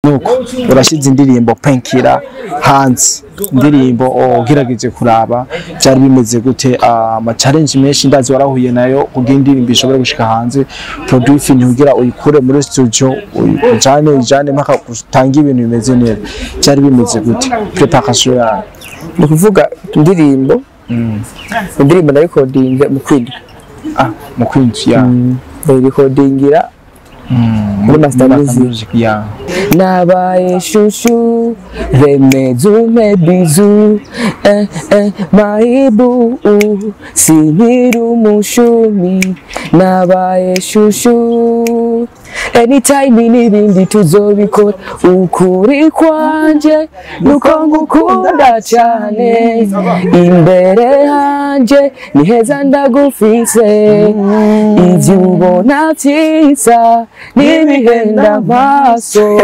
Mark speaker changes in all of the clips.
Speaker 1: nuko urashize indirimbo Painkiller hanze indirimbo ugerageje kuraba byari bimeze gute ama challenge menshi ndazi warahuye nayo kugira indirimbo ishobora gushika hanze produce ntugira uyikure muri studio ujane mpaka utanga ibintu bimeze neza byari bimeze gute preparation yawe
Speaker 2: ni kuvuga indirimbo na recording mu kwindi
Speaker 1: mu kwindi ya
Speaker 2: recordingira muri master music
Speaker 1: ya
Speaker 2: nabaye shushu remezume bizu maibu siniru mushumi nabaye shushu anytime n'ibindi tuzobikora ukuri kwanje nuko ngukunda cyane imbere hanje ni heza ndagufise ivyo ubona vyiza n'ibihenda amaso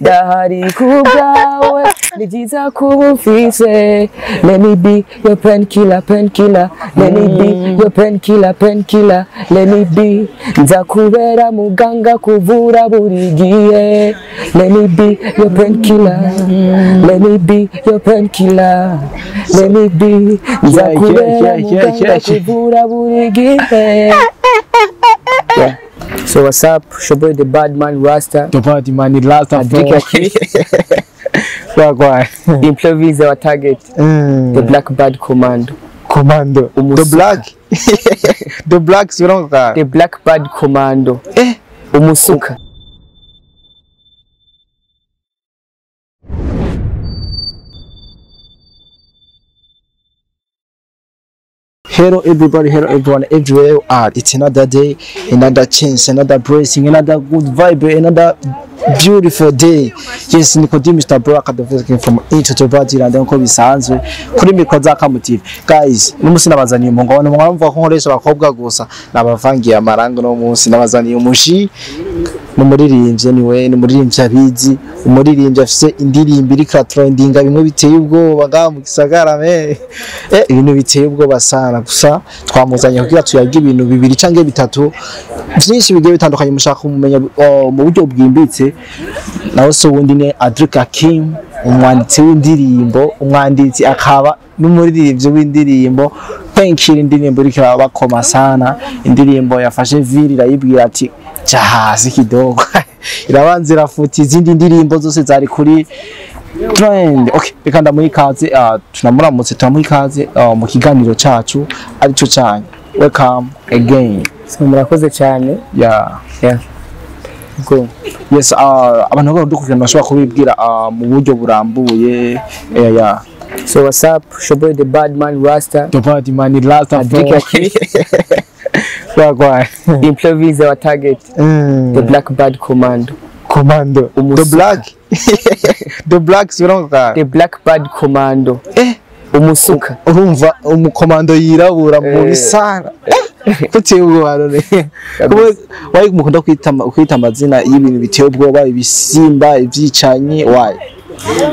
Speaker 2: ndahari kubwawe ni byiza kuba ufise let me be your painkiller let me be your painkiller let me be nzakubera muganga kuvura buri gihe let me be your painkiller let me be your painkiller let me be nzakubera muganga kuvura buri gihe. So what's up? Shoboy the bad man Rasta.
Speaker 1: The bad man Rasta.
Speaker 2: Improvise is our target. The black bad commando.
Speaker 1: The black. The black sironga.
Speaker 2: The black bad commando. Umusuka.
Speaker 1: Hello everybody, hello everyone, everywhere you are. It's another day, another chance, another blessing, another good vibe, another beautiful day. Yes, Nicodemus Mr. Brock at the first from into the body and then ko bisanzwe kuri mikro za Kamutive. Guys, numunsi nabazaniye umugabo mwamva ko nkoresha abakobwa gusa nabavangiye amarango no munsi nabazaniye umushi n'umuririmbye niwe n'umuririmbye abizi umuririmbye afise indirimbo iri trendinga bimwe biteye ubwoba ga mu gisagara ibintu biteye ubwoba sana gusa twamuzanye kugira tuyage ibintu bibiri canke bitatu byinshi bigiye bitandukanye mushaka kumenya mu buryo bwimbitse naho so wundi ne Adrika Kim umwanditsi w'indirimbo umwanditsi akaba n'umuririmbyi w'indirimbo Painkiller indirimbo iri bakoma sana indirimbo yafashe viri irayibwira ati jahazi kidogo irabanza irafuta izindi ndirimbo zose zari kuri trend. Okay, reka ndamuhikaze tunamuramutse turamuhikaze mu kiganiro cacu arico cyane. Welcome again.
Speaker 2: Murakoze cyane.
Speaker 1: Yeah.
Speaker 2: Go.
Speaker 1: Yes, abantu badukurikirana bashobora kubibwira mu buryo burambuye. Yeah.
Speaker 2: So what's up? Shoboy the bad man Rasta.
Speaker 1: The bad man Rasta.
Speaker 2: Improvise is our target. The black bad commando.
Speaker 1: The black. The black sironga.
Speaker 2: The black bad commando. Umusuka.
Speaker 1: Urumva umukomando yirabura mu bisana. Kuteye ubwoba ne. Wayi mukunda kwita amazina y'ibintu biteye ubwoba ibisimba ivyicanye wayi.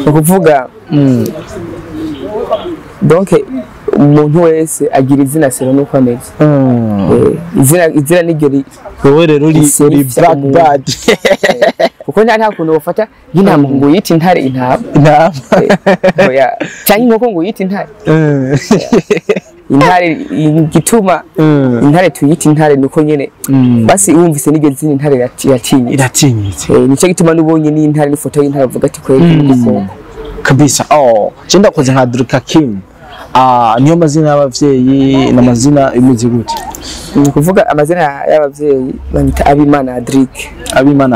Speaker 2: Ukuvuga donc umuntu wese agira izina sero nuko ameze. Izina nigyo
Speaker 1: wowe rero uri black bad.
Speaker 2: Kuko nta kuntu ufata y'intama ngo yita intare intama. Oya cyangwa inkoko ngo yita intare. Intare gituma intare tuyita intare nuko nyene basi wumvise nigyo zina intare iratinyitse. Nico gituma nubonye ni intare n'ifoto y'intare avuga ati kweli
Speaker 1: kabisa. Cenda koze nka Adrika Kim. Niyo mazina y'abavyeyi n'amazina imeze gute?
Speaker 2: Ni kuvuga amazina y'abavyeyi bamita Abimana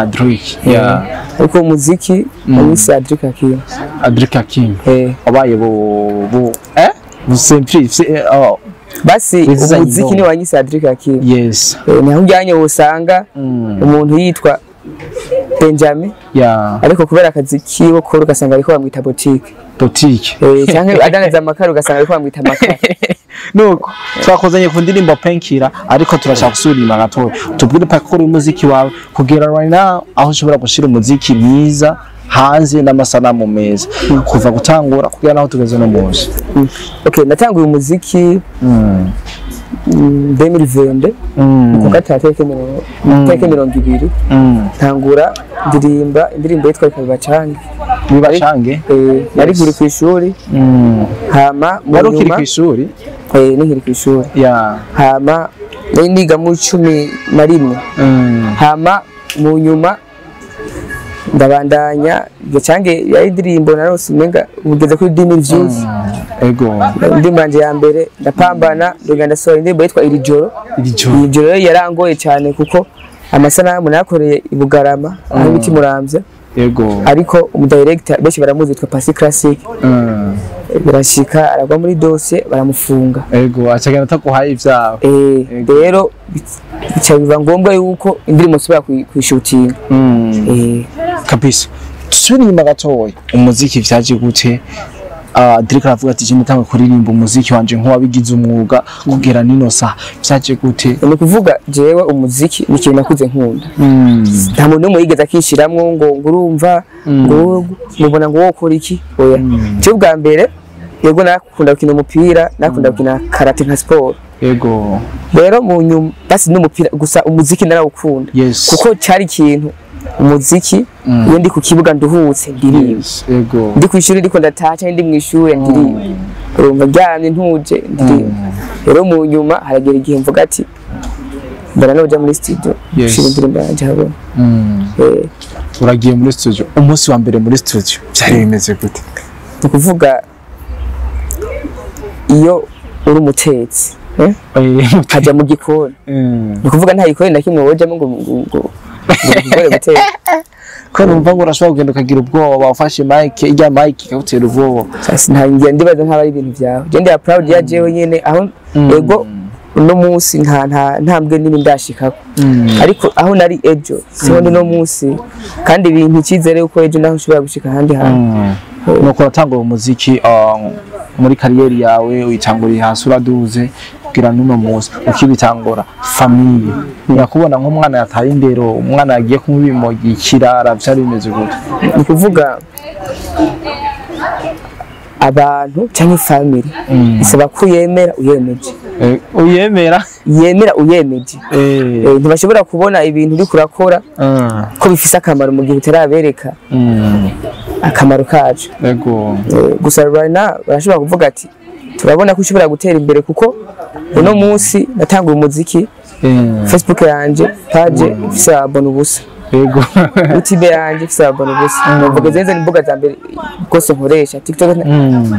Speaker 2: Adrik. Yeah. Ariko muziki ni Adrika Kim. Abaye bo simple basi umuziki ni wanyise Adrika Kim.
Speaker 1: Yes.
Speaker 2: Naho ujyanye usanga umuntu yitwa Benjamin.
Speaker 1: Yeah.
Speaker 2: Ariko kubera akazi kiwo ko ugasanga ariko bamwita boutique. Cyangwa adaneza amakaro ugasanga ariko bamwita amakaro.
Speaker 1: Nuko twakozanye ku ndirimbo Painkiller ariko turashaka gusubira gato tubwire pakuru y'umuziki wawe kugera right now aho ushobora gushira umuziki mwiza hanze n'amasanamu meza kuva gutangura kugera naho tugeze no munsi.
Speaker 2: Okay, natanguye umuziki 2020 ku gatatu tariki 20 ntangura ndirimba indirimbo yitwa Bibacange nari nkiri ku ishuri hama
Speaker 1: wari ukiri ku ishuri
Speaker 2: nkiri ku ishuri hama nari niga mu 11 hama mu nyuma ndabandanya Bibacange yari indirimbo narose umenga ugeze kuri 10,000 views indirimbo yanje ya mbere ndapambana ndagenda sohora indirimbo yitwa Irijoro yarangoye cyane kuko amasanamu nakoreye i Bugarama aho biti Muramvya ariko umudirector benshi baramuzi yitwa Pasi Classic birashika aragwa muri dossier baramufunga
Speaker 1: acagenda atakuhaye ivyawe
Speaker 2: rero bica biba ngombwa yuko indirimbo subira kwishutinga
Speaker 1: kabisa tusubire inyuma gatoya umuziki vyaje gute Drake aravuga ati jimwe tanga kuririmba umuziki wanje nk'uwabigize umwuga kugera nino saha vyaje gute
Speaker 2: ni kuvuga jewe umuziki ni ikintu nakuze nkunda nta muntu n'umwe yigeze akishiramwo ngo urumva ngo mubona ngo wokora iki oya cyo bwa mbere yego nakunda gukina umupira nakunda gukina karate nka sport rero mu nyuma basi n'umupira gusa umuziki narawukunda kuko cyari ikintu umuziki iyo ndi ku kibuga nduhutse ndirimba ndi ku ishuri ndiko ndataha ndi mu ishuri ndirimba urumva ryamye ntuje ndirimba rero mu nyuma haragera igihe mvuga ati mbona noja muri studio shira indirimbo yanje habona
Speaker 1: uragiye muri studio umunsi wa mbere muri studio byari bimeze gute
Speaker 2: ni kuvuga iyo uri umutetsi haja mu gikoni ni kuvuga nta gikoni na kimwe wojamo ngo
Speaker 1: ko numva ngo urashobora kugenda ukagira ubwoba ufashe mic ijya mic ikagutera ubwoba
Speaker 2: ntangiye ndibaza nk'abari ibintu byawe je ndi proud ya jewe nyene aho ego no munsi ntambwe nini ndashikako ariko aho nari ejo siho ndi no munsi kandi ibintu cyizere uko ejo naho ushobora gushika handi hantu
Speaker 1: nuko ratangura umuziki muri kariyeri yawe uyitanguriye hasi uraduze kugira nuno munsi ukibitangura famille yakubona nk'umwana yataye indero umwana yagiye kumubimogi kirara byari bimeze gute
Speaker 2: ni kuvuga abantu cyangwa family isaba ko yemera uyemeje ntibashobora kubona ibintu uri kurakora ko bifise akamaro mu gihe utarabereka akamaro kacu gusa barashobora kuvuga ati turabona ko ushobora gutera imbere kuko uno munsi natanga umuziki Facebook yanje page ifise abona ubusa YouTube yanje ifise abona ubusa mvuga zenze imbuga za mbere kose nkoresha TikTok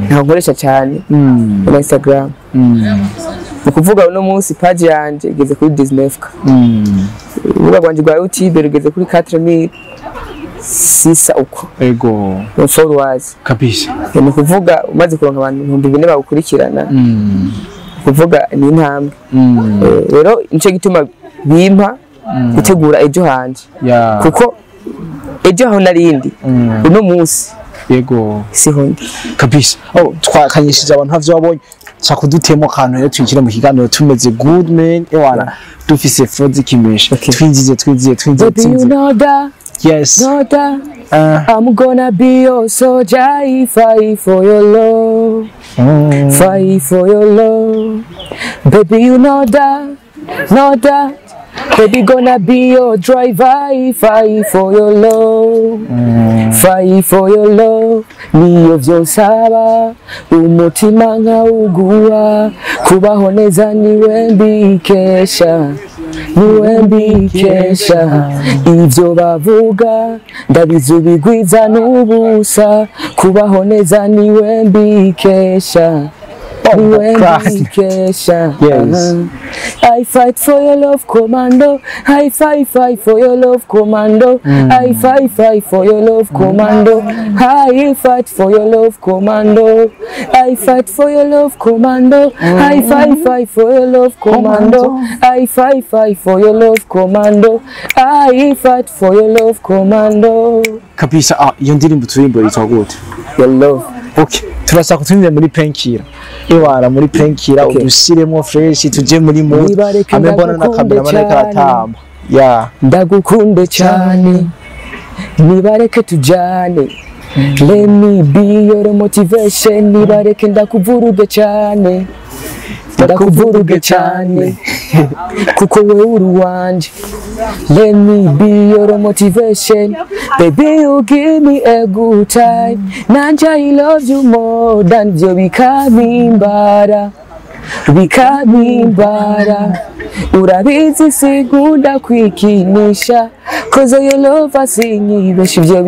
Speaker 2: nta nkoresha cyane na Instagram ukuvuga uno munsi page yanje igeze kuri 19k urubuga rwanje rwa YouTube rugeze kuri 4000 sisa uko followers
Speaker 1: kabisa
Speaker 2: ni kuvuga umaze kuronka abantu 2000 bagukurikirana kuvuga ni intambwe rero nico gituma bimpa gutegura ejo hanje kuko ejo aho narindi uno munsi siho
Speaker 1: kabisa twakanyishije abantu havyo wabonye cyakudutemo kantu rero twinjira mu kiganiro tumeze good man ewana dufise frozi kimesha twinjize yes
Speaker 2: no doubt I'm gonna be your soldier, fight for your love, fight for your love, baby you know that, baby gonna be your driver, fight for your love, fight for your love, niyo vyonsaba umutima nkawuguha kubaho neza niwe mbikesha ivyo bavuga ndabizi ubigwiza n'ubusa kubaho neza niwe mbikesha I fight for your love commando, I fight for your love commando, I fight for your love commando, I fight for your love commando, I fight for your love commando, I fight for your love commando, I fight for your love commando, I fight for your love commando.
Speaker 1: Kabisa iyo ndirimbo turimbo yitwa gute?
Speaker 2: Your love.
Speaker 1: Okay, turashaka kutumira muri Painkiller. Iwara muri Painkiller udusiremo fresh tuje muri mood. Amebona na kamera mana karatamba.
Speaker 2: Ndagukunde cyane. Nibareke tujane. Let me be your motivation. Nibareke ndakuvuruge cyane. ndakuvuruge cyane kuko wewe uri uwanje. Let me be your motivation, baby you give me a good time. Nanje I love you more than byo bikamimbara. Urabizi sigunda kwikinisha, cause your love asinyibesha ibyo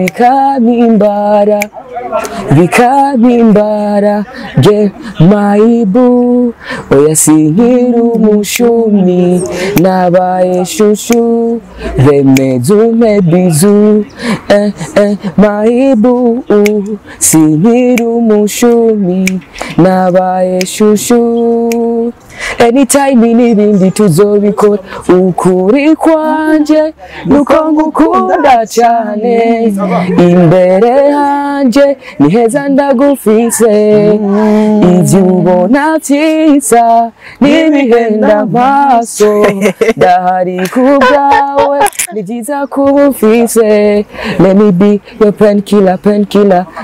Speaker 2: bikamimbara. Get my boo, oya sinkiri umushumi, nabaye shushu, remedume bizu. My boo, sinkiri umushumi, nabaye shushu. Anytime n'ibindi tuzobikora, ukuri kwanje nuko ngukunda cyane, imbere hanje ni heza ndagufise, ivyo ubona vyiza n'ibihenda amaso, ndahari kubwawe ni vyiza kuba ufise. Let me be your painkiller,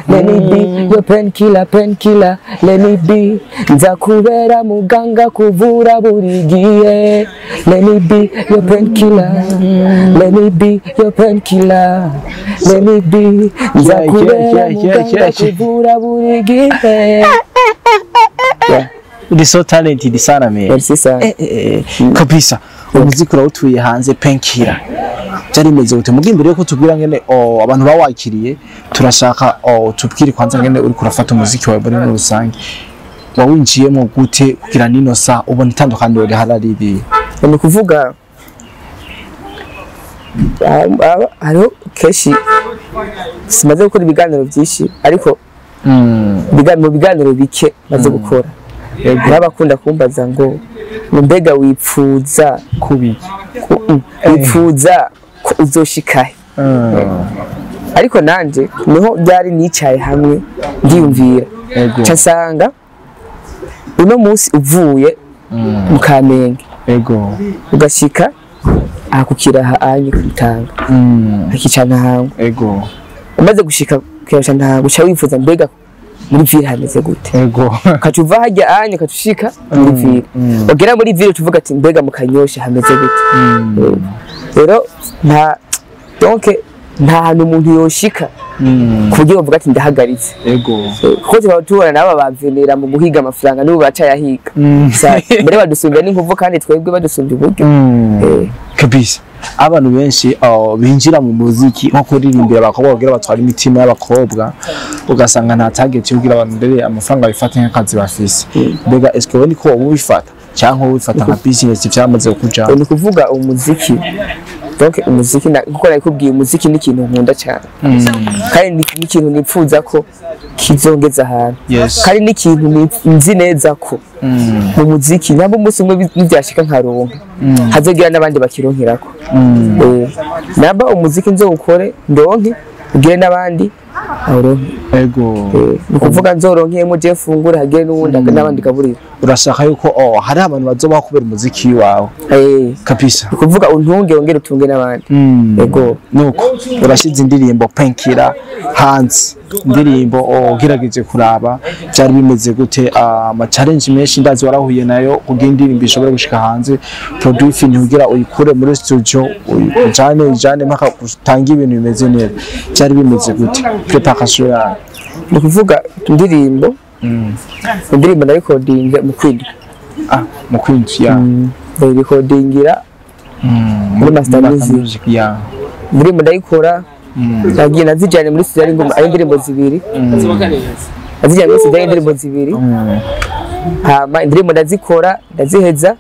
Speaker 2: let me be your painkiller, let me be nzakubera muganga kuvura buri gihe. Let me be your painkiller, let me be your painkiller, let me be nzakubera muganga kuvura buri gihe.
Speaker 1: Uri so talented sana me.
Speaker 2: Merci sana.
Speaker 1: Kabisa umuziki urawutuye hanze Painkiller byari meze gute mugiye imbere yuko tubwira ngene abantu bawakiriye turashaka tubwire kwanza ngene uri kurafata umuziki wawe muri rusange wawinjiyemo gute kugira nino sa ubona itandukaniro riharaririye.
Speaker 2: Ni kuvuga hariho keshi simaze gukora ibiganiro byinshi ariko mu biganiro bike maze gukora n'abakunda kumbaza ngo mbega wipfuza wipfuza ko uzoshikahe. Ariko nanje niho byari nicaye hamwe ndiyumvira cyasanga uno munsi uvuye mu Kamenge ugashika akukira anye kutanga akicana hangu umaze gushika kuyashana hangu cha wifuza mbega muri vire hameze gute kacuva hajya anye katushika muri vire ogera muri vire tuvuga ati mbega mu Kanyosha hameze gute. Rero nta hantu umuntu yoshika kuburyo bavuga ati ndahagaritse kuko tubona naba bavenera mu guhiga amafaranga n'ubu bacayahiga mbere badusumbya n'inkuvu kandi twebwe badusumbya uburyo.
Speaker 1: Kabisa abantu benshi binjira mu muziki nko kuririmbira abakobwa kugira batwara imitima y'abakobwa ugasanga nta target yo kugira abantu ndere amafaranga bifata nk'akazi bafise. Mbega eske we niko ubifata cyangwa ubifata nka business byamaze kuja?
Speaker 2: Ni kuvuga umuziki umuziki kuko nakubwiye umuziki ni ikintu nkunda cyane kandi ni ikintu nipfuza ko kizongeza ahantu kandi ni ikintu nzi neza ko mu muziki nabo umunsi umwe nibyashika nkaronka hazogira n'abandi bakironkerako. Namba umuziki nzowukore ndonke ugire n'abandi ni kuvuga nzoronkeyemo je fungura hagire n'uwundi n'abandi gaburira.
Speaker 1: Urashaka yuko hari abantu bazoba kubera umuziki wawe? Kabisa
Speaker 2: ni kuvuga untunge wongere utunge n'abandi.
Speaker 1: Nuko urashize indirimbo Painkiller hanze, indirimbo ugerageje kuraba byari bimeze gute? Ama challenge menshi ndazi warahuye nayo kugira indirimbo ishobora gushika hanze, producer ntugira uyikure muri studio jane mpaka gutanga ibintu bimeze neza, byari bimeze gute preparation yawe?
Speaker 2: Ni kuvuga indirimbo recording mu kwindwi
Speaker 1: mu kwindwi
Speaker 2: recordingira muri master music indirimbo ndayikora nagiye nazijyanye muri studio ingoma ari indirimbo zibiri nazijyanye muri studio indirimbo zibiri hama indirimbo ndazikora ndaziheza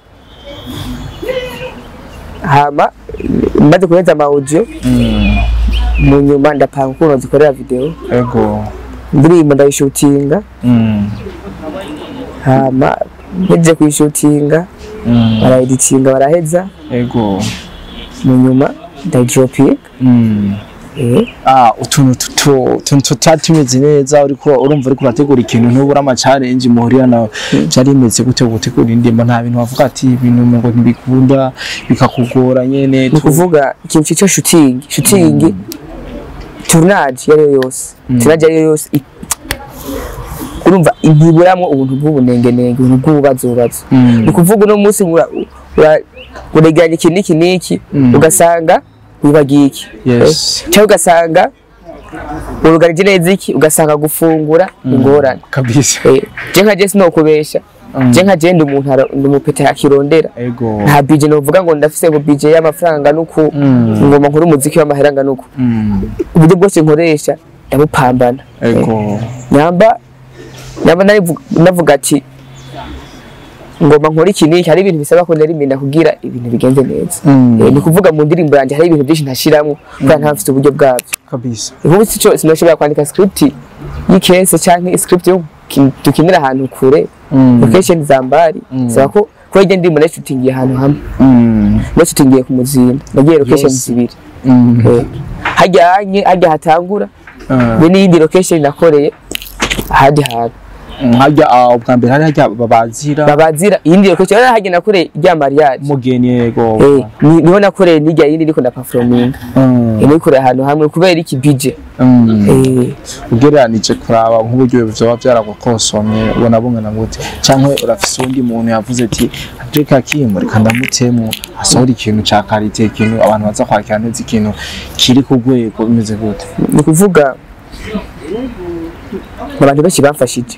Speaker 2: hama maze kuheza ama audio mu nyuma ndapanga ukuntu nzikorera video indirimbo ndayishutinga hama nje kuyishutinga baraeditinga baraheza mu nyuma ndayidropinga
Speaker 1: utuntu tutatimeze neza urumva ariko urategura ikintu ntubura ama challenge muhurira nawe cyari imeze gute gutegura indirimbo nta bintu wavuga ati ibintu ngo ntibikunda bikakugora nyene?
Speaker 2: Ni kuvuga ikintu cyo shooting tournage yari yose urumva intiburamwo ubuntu bw'ubunengenenge ubuntu bw'ububazubazo ni kuvuga uno munsi uregeranya iki n'iki ugasanga wibagiye iki cyangwa ugasanga urugarije neza iki ugasanga gufungura ingorane
Speaker 1: kabisa
Speaker 2: je nka je sinokubesha je nka je ndi umuntu ndumupete yakirondera nta budget novuga ngo ndafise ngo budget y'amafaranga nuko ngoma nkuru umuziki w'amaheranga nuko uburyo bwose nkoresha ndabupambana nyamba navuga ati ngoma nkora iki n'iki hari ibintu bisaba ko narimena kugira ibintu bigenze neza ni kuvuga mu ndirimbo yanjye hari ibintu byinshi ntashiramwo kandi ntafite uburyo bwabyo
Speaker 1: kabisa
Speaker 2: ubu sico sinashobora kwandika script y'ikese canke script yo dukinira ahantu kure location zambari saba ko kwege ndimo na shooting ahantu hamwe no shooting ku muzinda nagiye location zibiri hajya hatangura be n'indi location nakoreye ahandi hantu
Speaker 1: hajya ubwa mbere hari hajya
Speaker 2: babazira iyindi location hajya nakoreye rya mariage
Speaker 1: mugeni yego
Speaker 2: niho nakoreye nijya yindi niko na performing ino kure ahantu hamwe kubera iki budget
Speaker 1: ugereranije kuraba nk'uburyo byoba byaragukosomye ubona bungana gute cyangwa urafise undi muntu yavuze ati Afrika kimwe reka ndamutemo asohora ikintu cya quality ikintu abantu baza kwakira neza ikintu kiri ku rwego bimeze gute
Speaker 2: ni kuvuga abantu benshi bafashije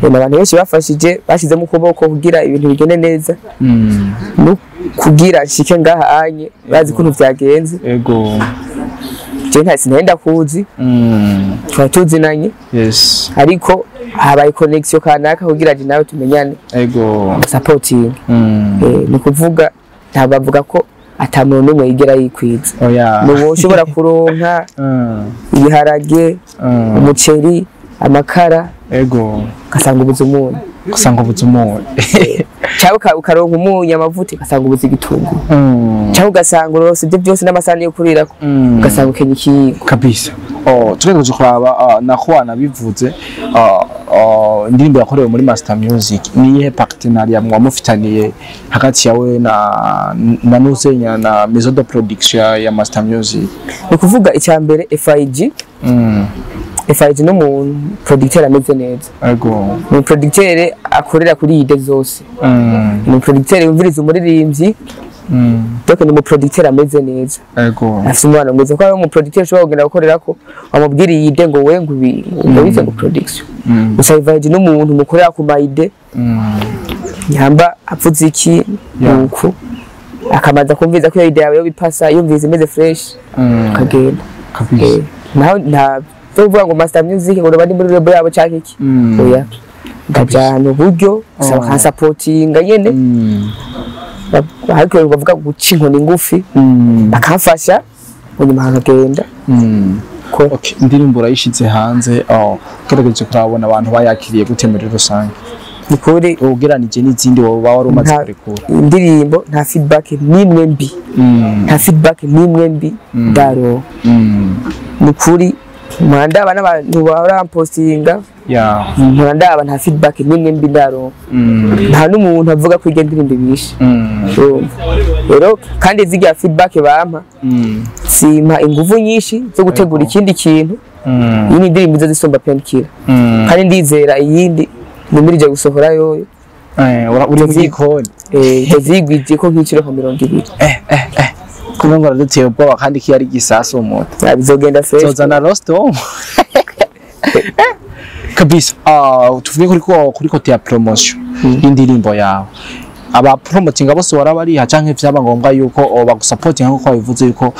Speaker 2: abantu benshi bafashije bashizemo ukuboko kugira ibintu bigende neza no kugira shike ngaha anye bazi kuntu byagenze
Speaker 1: yego
Speaker 2: je nta sinenda kuzi twatuzinanye ariko habaye connection kanaka kugira je nawe tumenyane
Speaker 1: yego
Speaker 2: supporting ni kuvuga ntabavuga ko atamuntu n'umwe yigera yikwiza nuwo ushobora kuronka ibiharage umuceri amakara kasanga ubuzumunyu cyangwa ukaronka umunyu amavuta kasanga ubuzi igitunguru cyangwa ugasanga urose ibyo byose n'amasahani yo kurirako ugasanga ukenya ikiyiko
Speaker 1: kabisa tugereje kuraba naho bivuze indirimbo yakorewe muri Master Music niye partenariat mwamufitaniye hagati yawe na Nuzenya na maison de production ya Master Music
Speaker 2: ni kuvuga icyambere FIG no mu producteur ameze neza mu producteur akorera kuri ide zose mu producteur yumviriza umuririmbyi donc ni mu producteur ameze neza afite umwana mwiza ko ari mu producteur ushobora kugenda gukorera ko amubwira ide ngo we ngubize ngo production gusa FIG no muntu mukorera ku maide nyamba apfuze iki nuko akamaza kumviza ko ide yawe yo bipasa yumviza imeze fresh kagenda nta tuvuga ngo Master Music ngo bari muri label yabo cyangwa iki oya ndajana uburyo saba supportinga nyene ariko bavuga guca inkoni ngufi bakamfasha unyuma hakagenda
Speaker 1: indirimbo urayishize hanze gerageje kurabona abantu bayakiriye gute muri rusange
Speaker 2: nikuri
Speaker 1: ugeranije n'izindi wowe wari umaze kurekura
Speaker 2: indirimbo nta feedback nimwe mbi daro nikuri mwandaba n'abantu bahora postinga mwandaba nta feedback nimwe mbi daro nta n'umuntu avuga ko igenda indirimbo ibishe rero kandi zigira feedback bampa simpa ingufu nyinshi zo gutegura ikindi kintu iyi ni indirimbo zo zisomba Painkiller kandi ndizera iyindi nimirije gusohora yoyo
Speaker 1: uri mu gikoni
Speaker 2: zigwije ko nk'ikiro 20
Speaker 1: kuba ngo raduteye ubwoba kandi ki ari gisaso umuto
Speaker 2: bizogenda fresh
Speaker 1: zozana rosto kabisa tuvuge kuri kote ya promotion y'indirimbo yawe aba promoting bose warabari canke vyaba ngombwa yuko bagusupporting nkuko bivuze yuko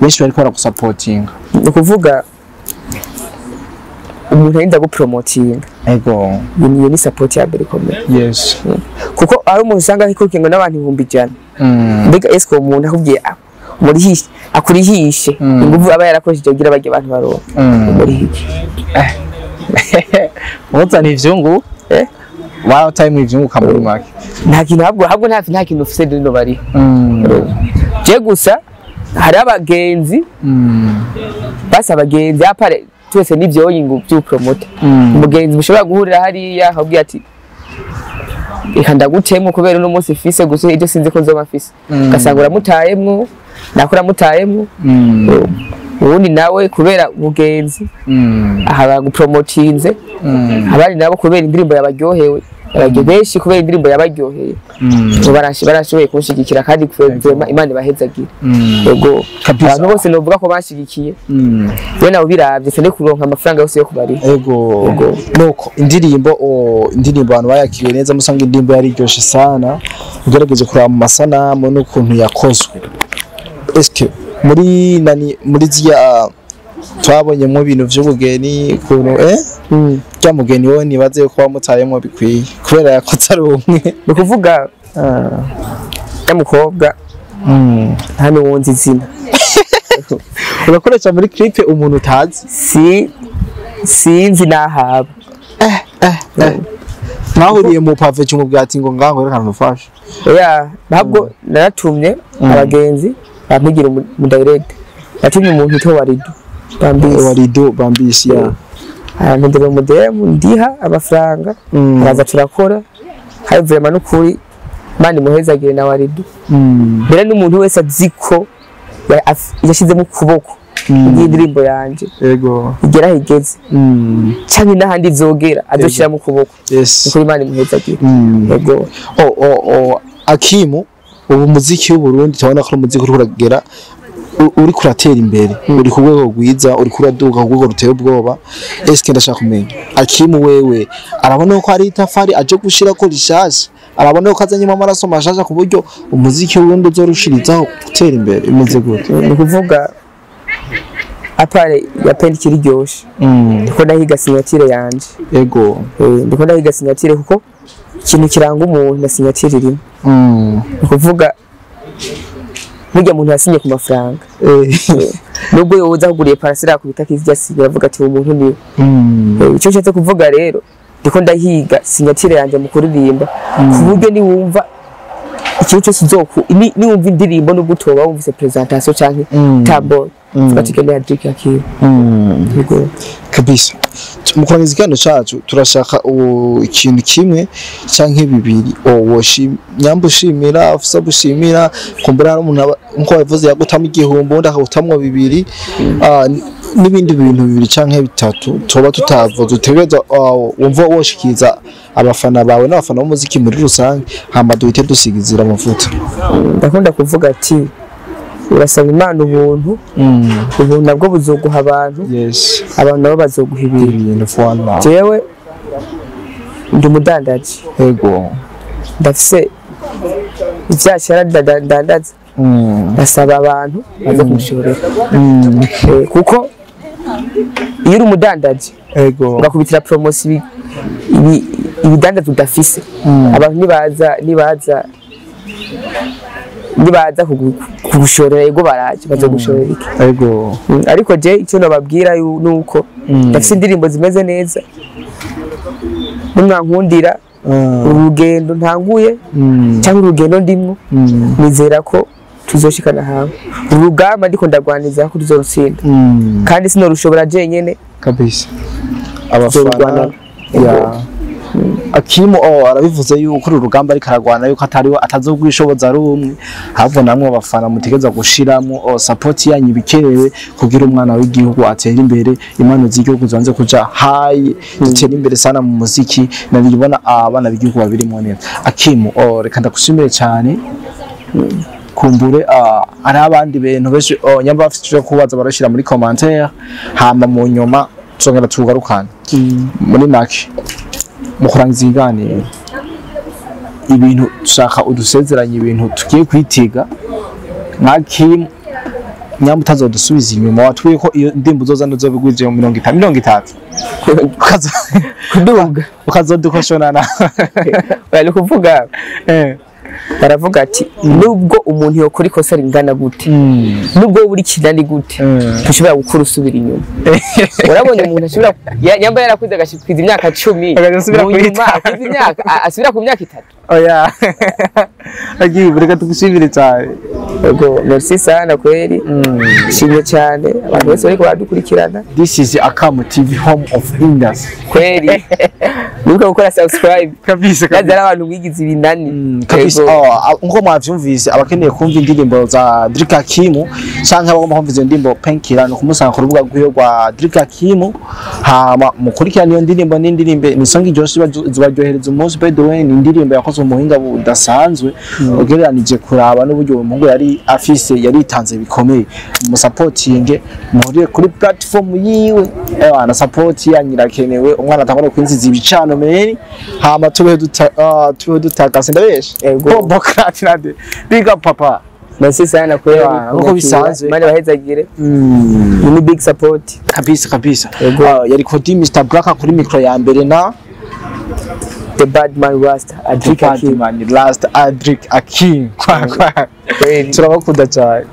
Speaker 1: benshi bari ko bagusupporting
Speaker 2: ni kuvuga umuntu yenda gupromoting iyo ni support ya mbere komeye kuko ari umuntu usanga hikukinga n'abantu 100 mbega esko umuntu akubwiye murihishe akurihishe inguvu aba yarakoresheje kugira bajye abantu baronka murihishe
Speaker 1: wotsa n'ivyungu wara time ivyungu kamuri make
Speaker 2: nta kintu habwo nta kintu ufise dino bari je gusa hari abagenzi basa abagenzi apare twese nivyo yingu byo promote umugenzi mushobora guhurira hariya akabwira ati reka ndagutemo kubera uno munsi fise gusa ibyo sinzi ko nzoma fise gasanga uramutayemwo nakora mutayemwo ubundi nawe kubera mugenzi aha gupromotinze abandi nabo kubera indirimbo yabaryohewe benshi kubera indirimbo yabaryoheye barashoboye kunshigikira kandi Imana ibahezagira yego abantu bose novuga ko bashigikiye we nawe biravye sende kuronka amafaranga yose yo kubari
Speaker 1: yego nuko indirimbo abantu bayakiriye neza musanga indirimbo yari iryoshe sana ugerageje kuraba mu masanamu n'ukuntu yakozwe eske muri ziya twabonyemo ibintu vy'ubugeni kuntu cya mugeni wowe nibaze ko wamutayemo bikwiye kubera yakotse ari umwe
Speaker 2: no kuvuga ya mukobwa hano wonzi izina
Speaker 1: urakoresha muri clip umuntu utazi
Speaker 2: sinzi nahaba
Speaker 1: mwahuriye mu pave cy'umu bwati ngo ngaho reka nufashe
Speaker 2: ntabwo naratumye abagenzi bampigira mu direct natumye umuntu to warido bambisi ndebe mudemu ndiha amafaranga araza turakora hari vraiment n'ukuri mani muhezagire na warido mbere n'umuntu wese aziko yashize mu kuboko indirimbo yanje
Speaker 1: yego
Speaker 2: igera higeze cyane n'ahandi zogera adoshira mu kuboko kuri mani muhezagire yego
Speaker 1: Akimu ubu muziki w'u Burundi cyabona ko umuziki uri kuragera uri kuratera imbere uri ku rwego rwiza uri kuraduka ku rwego ruteye ubwoba eske ndashaka kumenya Akimu wewe arabona ko ari itafari aje gushira ko rishasha arabona ko azanye amaraso mashasha ku buryo umuziki w'urundi uzorushirizaho gutera imbere imeze gute
Speaker 2: ni kuvuga apare ya Painkiller iryoshe ndiko ndahiga signature yanje
Speaker 1: yego
Speaker 2: ndiko ndahiga signature kuko ikintu kiranga umuntu na signature irimo ni kuvuga burya muntu yasinye ku mafaranga nubwo yoza kuguriye parasera kubita kizya biravuga ati umuntu ni icyo cyatse kuvuga rero ndiko ndahiga signature yanje mu kuririmba ku buryo ni wumva ikintu cyose uzoku ni wumva indirimbo no gutoba wumvise presentation canke tabo tugatikende ya drink yakiwe yego
Speaker 1: kabisa mukoraniza ikiganiro cyacu turashaka ikintu kimwe canke bibiri nyambo ushimira afisa gushimira kumbura hari umuntu nko yavuze yagutamo igihumbi undi akagutamwo bibiri n'ibindi bintu bibiri canke bitatu toba tutavuze utegereza wumva woshikiza abafana bawe n'abafana b'umuziki muri rusange hamba duhite dusigizira amavuta
Speaker 2: ndakunda kuvuga ati urasaba Imana ubuntu nabwo buzoguha abantu abantu nabo bazoguha ibintu jewe ndi umudandaji
Speaker 1: yego
Speaker 2: ndafise ivyashara dandaza ndasaba abantu baza kumushorera kuko iyo uri umudandaji
Speaker 1: yego
Speaker 2: ngakubitira promotion ibidandaza udafise abantu nibaza kugushorera yego baraje bazogushorera iki
Speaker 1: yego
Speaker 2: ariko je icyo nababwira nuko ndafise indirimbo zimeze neza nimwankundira urugendo ntanguye cyangwa urugendo ndimwo nizera ko tuzoshikana hamwe urugamba ndiko ndagwaniza ko tuzorutsinda kandi sino rushobora je nyene
Speaker 1: kabisa abafana Akimu arabivuze yuko uru rugamba ari karagwana yuko atariwe atazogwishoboza ari umwe havyo namwe abafana mutegeza gushiramo support yanyu bikerewe kugira umwana w'igihugu atera imbere impano z'igihugu zanze kuja high zitera imbere sana mu muziki nabibona abana b'igihugu babiri mu neza Akimu reka ndakushimire cyane kumbure ari abandi bintu benshi nyamba bafite kubaza barashira muri commentaire hama mu nyuma tuzongera tugarukana muri make mukurangiza iganiro ibintu dushaka udusezeranye ibintu tugiye kwitega Akimu nyamba utazodusubiza inyuma watwiye ko iyo ndimbo uzoza ndozobigwije mu 50
Speaker 2: kuduga
Speaker 1: ukazodukoshonana
Speaker 2: bari kuvuga baravuga ati nubwo umuntu yokora ikosa ringana gute nubwo buri kinani gute tushobora gukora usubira inyuma urabonye umuntu ashobora nyamba yarakuze agashikwiza imyaka 10
Speaker 1: agasubira
Speaker 2: kwiza imyaka asubira ku myaka 3
Speaker 1: oya agiye bureka tugushimire cyane
Speaker 2: yego merci sana kweli shimye cyane abantu bose bariko badukurikirana
Speaker 1: this is Akamu TV home of industry
Speaker 2: kweli Nuko gukora subscribe.
Speaker 1: Kabisa kabisa.
Speaker 2: Yazara abantu bigize ibinani.
Speaker 1: Kabisa. Ngo mwavyumvise abakeneye kumva indirimbo za Drake Hakim canke abagomba kumva izo ndirimbo Painkiller no kumusanga ku rubuga rwiwe rwa Drake Hakim hama mukurikirana iyo ndirimbo n'indirimbo ni song ijoshe zibaryohereza umunsi by the way ni indirimbo yakozwe mu buhinga budasanzwe ugereranije kuraba n'uburyo uwo muhungu yari afise yaritanze bikomeye mu supporting muri kuri platform yiwe na support yanyirakenewe umwana atangora kwinziza ibicano meni hama tubeho dutakase ndabeshe bombo kratinade big up papa
Speaker 2: Merci sana kwa
Speaker 1: uko bisanzwe
Speaker 2: mane bahezagire ni big support
Speaker 1: kabisa yari kodi Mr Black kuri micro ya mbere na
Speaker 2: the bad man Rasta Drake Hakim
Speaker 1: Turabakunda cyane